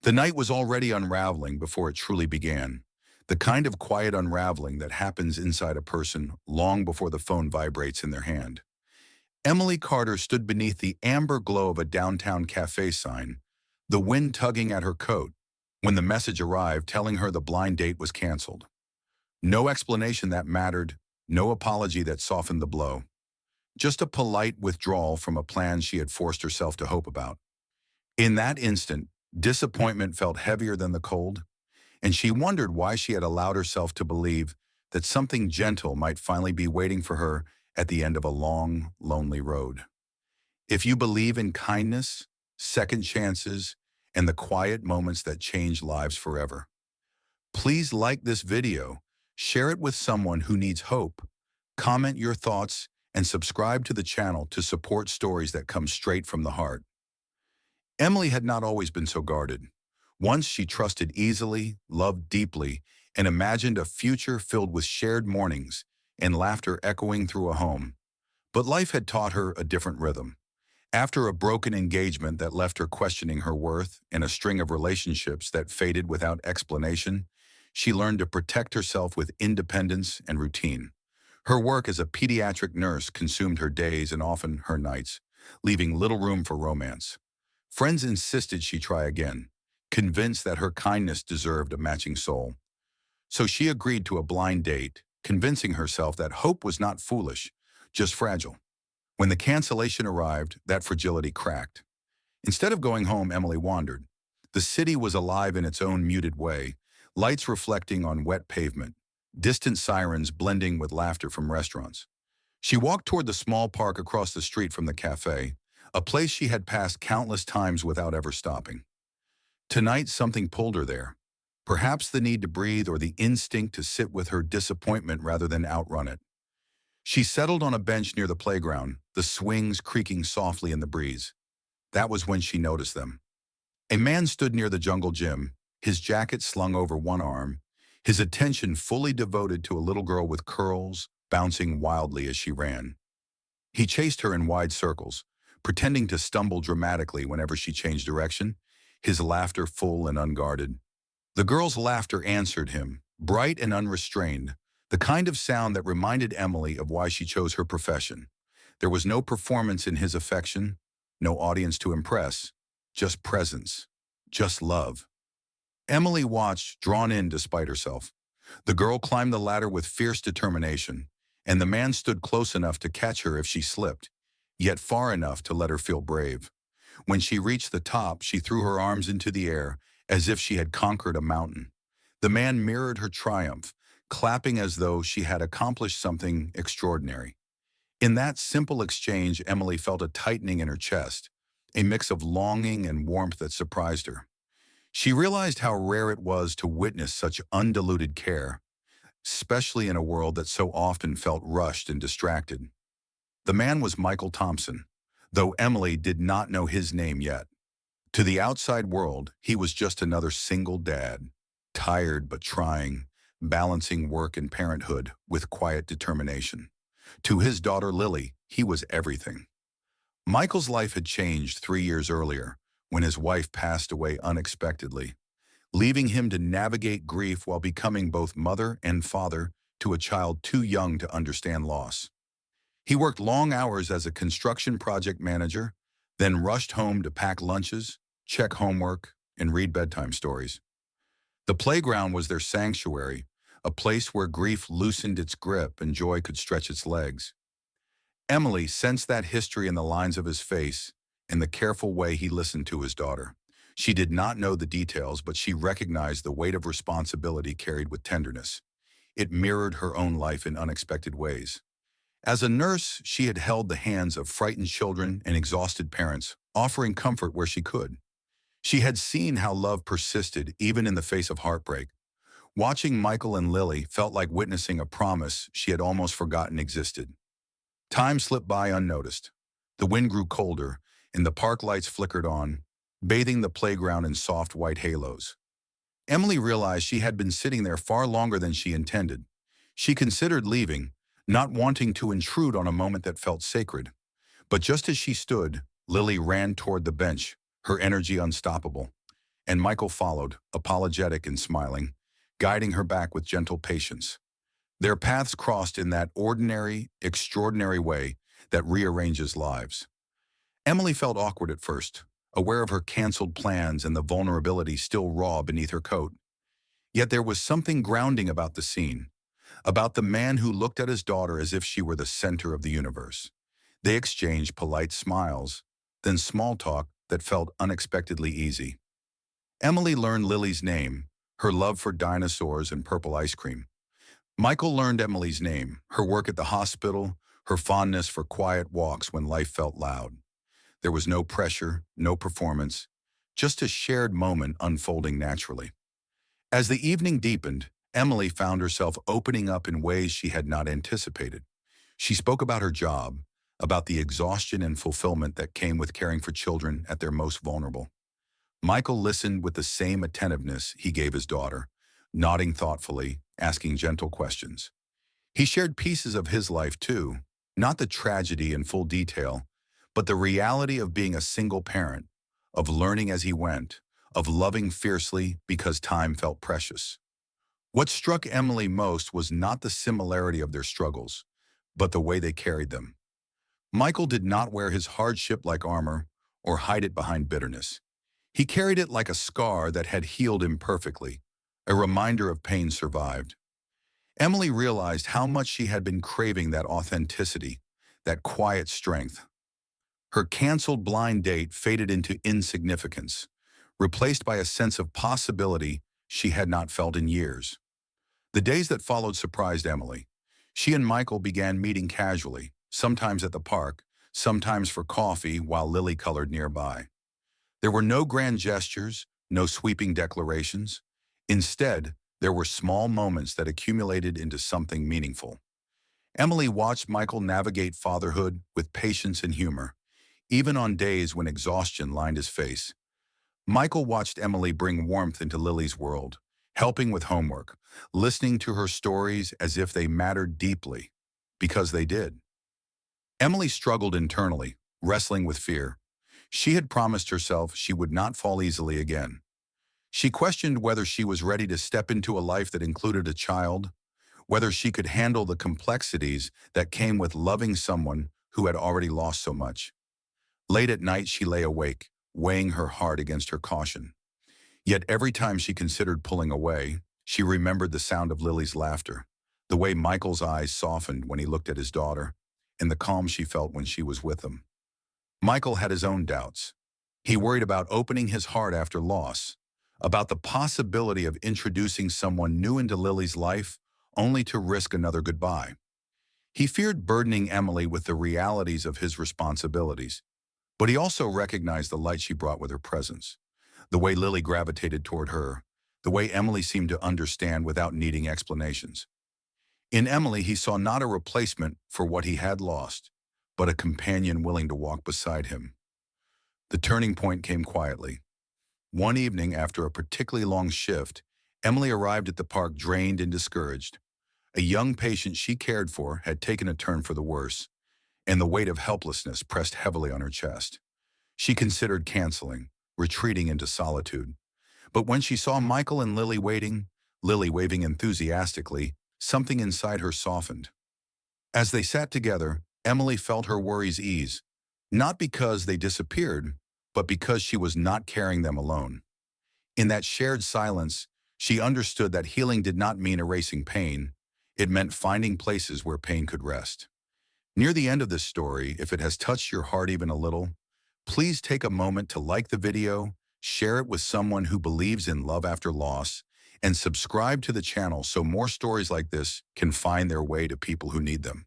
The night was already unraveling before it truly began. The kind of quiet unraveling that happens inside a person long before the phone vibrates in their hand. Emily Carter stood beneath the amber glow of a downtown cafe sign, the wind tugging at her coat, when the message arrived telling her the blind date was canceled. No explanation that mattered, no apology that softened the blow. Just a polite withdrawal from a plan she had forced herself to hope about. In that instant, disappointment felt heavier than the cold, and she wondered why she had allowed herself to believe that something gentle might finally be waiting for her at the end of a long, lonely road. If you believe in kindness, second chances, and the quiet moments that change lives forever, please like this video, share it with someone who needs hope, comment your thoughts, and subscribe to the channel to support stories that come straight from the heart. Emily had not always been so guarded. Once she trusted easily, loved deeply, and imagined a future filled with shared mornings and laughter echoing through a home. But life had taught her a different rhythm. After a broken engagement that left her questioning her worth and a string of relationships that faded without explanation, she learned to protect herself with independence and routine. Her work as a pediatric nurse consumed her days and often her nights, leaving little room for romance. Friends insisted she try again, convinced that her kindness deserved a matching soul. So she agreed to a blind date, convincing herself that hope was not foolish, just fragile. When the cancellation arrived, that fragility cracked. Instead of going home, Emily wandered. The city was alive in its own muted way, lights reflecting on wet pavement, distant sirens blending with laughter from restaurants. She walked toward the small park across the street from the cafe, a place she had passed countless times without ever stopping. Tonight, something pulled her there. Perhaps the need to breathe or the instinct to sit with her disappointment rather than outrun it. She settled on a bench near the playground, the swings creaking softly in the breeze. That was when she noticed them. A man stood near the jungle gym, his jacket slung over one arm, his attention fully devoted to a little girl with curls, bouncing wildly as she ran. He chased her in wide circles, pretending to stumble dramatically whenever she changed direction, his laughter full and unguarded. The girl's laughter answered him, bright and unrestrained, the kind of sound that reminded Emily of why she chose her profession. There was no performance in his affection, no audience to impress, just presence, just love. Emily watched, drawn in despite herself. The girl climbed the ladder with fierce determination, and the man stood close enough to catch her if she slipped, yet far enough to let her feel brave. When she reached the top, she threw her arms into the air as if she had conquered a mountain. The man mirrored her triumph, clapping as though she had accomplished something extraordinary. In that simple exchange, Emily felt a tightening in her chest, a mix of longing and warmth that surprised her. She realized how rare it was to witness such undiluted care, especially in a world that so often felt rushed and distracted. The man was Michael Thompson, though Emily did not know his name yet. To the outside world, he was just another single dad, tired but trying, balancing work and parenthood with quiet determination. To his daughter Lily, he was everything. Michael's life had changed 3 years earlier, when his wife passed away unexpectedly, leaving him to navigate grief while becoming both mother and father to a child too young to understand loss. He worked long hours as a construction project manager, then rushed home to pack lunches, check homework, and read bedtime stories. The playground was their sanctuary, a place where grief loosened its grip and joy could stretch its legs. Emily sensed that history in the lines of his face and the careful way he listened to his daughter. She did not know the details, but she recognized the weight of responsibility carried with tenderness. It mirrored her own life in unexpected ways. As a nurse, she had held the hands of frightened children and exhausted parents, offering comfort where she could. She had seen how love persisted even in the face of heartbreak. Watching Michael and Lily felt like witnessing a promise she had almost forgotten existed. Time slipped by unnoticed. The wind grew colder, and the park lights flickered on, bathing the playground in soft white halos. Emily realized she had been sitting there far longer than she intended. She considered leaving, not wanting to intrude on a moment that felt sacred. But just as she stood, Lily ran toward the bench, her energy unstoppable. and Michael followed, apologetic and smiling, guiding her back with gentle patience. Their paths crossed in that ordinary, extraordinary way that rearranges lives. Emily felt awkward at first, aware of her canceled plans and the vulnerability still raw beneath her coat. Yet there was something grounding about the scene, about the man who looked at his daughter as if she were the center of the universe. They exchanged polite smiles, then small talk that felt unexpectedly easy. Emily learned Lily's name, her love for dinosaurs and purple ice cream. Michael learned Emily's name, her work at the hospital, her fondness for quiet walks when life felt loud. There was no pressure, no performance, just a shared moment unfolding naturally. As the evening deepened, Emily found herself opening up in ways she had not anticipated. She spoke about her job, about the exhaustion and fulfillment that came with caring for children at their most vulnerable. Michael listened with the same attentiveness he gave his daughter, nodding thoughtfully, asking gentle questions. He shared pieces of his life too, not the tragedy in full detail, but the reality of being a single parent, of learning as he went, of loving fiercely because time felt precious. What struck Emily most was not the similarity of their struggles, but the way they carried them. Michael did not wear his hardship like armor or hide it behind bitterness. He carried it like a scar that had healed imperfectly, a reminder of pain survived. Emily realized how much she had been craving that authenticity, that quiet strength. Her canceled blind date faded into insignificance, replaced by a sense of possibility she had not felt in years. The days that followed surprised Emily. She and Michael began meeting casually, sometimes at the park, sometimes for coffee while Lily colored nearby. There were no grand gestures, no sweeping declarations. Instead, there were small moments that accumulated into something meaningful. Emily watched Michael navigate fatherhood with patience and humor, even on days when exhaustion lined his face. Michael watched Emily bring warmth into Lily's world, helping with homework, listening to her stories as if they mattered deeply, because they did. Emily struggled internally, wrestling with fear. She had promised herself she would not fall easily again. She questioned whether she was ready to step into a life that included a child, whether she could handle the complexities that came with loving someone who had already lost so much. Late at night, she lay awake, weighing her heart against her caution. Yet every time she considered pulling away, she remembered the sound of Lily's laughter, the way Michael's eyes softened when he looked at his daughter, and the calm she felt when she was with him. Michael had his own doubts. He worried about opening his heart after loss, about the possibility of introducing someone new into Lily's life only to risk another goodbye. He feared burdening Emily with the realities of his responsibilities, but he also recognized the light she brought with her presence, the way Lily gravitated toward her, the way Emily seemed to understand without needing explanations. In Emily, he saw not a replacement for what he had lost, but a companion willing to walk beside him. The turning point came quietly. One evening, after a particularly long shift, Emily arrived at the park drained and discouraged. A young patient she cared for had taken a turn for the worse, and the weight of helplessness pressed heavily on her chest. She considered canceling, retreating into solitude. But when she saw Michael and Lily waiting, Lily waving enthusiastically, something inside her softened. As they sat together, Emily felt her worries ease, not because they disappeared, but because she was not carrying them alone. In that shared silence, she understood that healing did not mean erasing pain. It meant finding places where pain could rest. Near the end of this story, if it has touched your heart even a little, please take a moment to like the video, share it with someone who believes in love after loss, and subscribe to the channel so more stories like this can find their way to people who need them.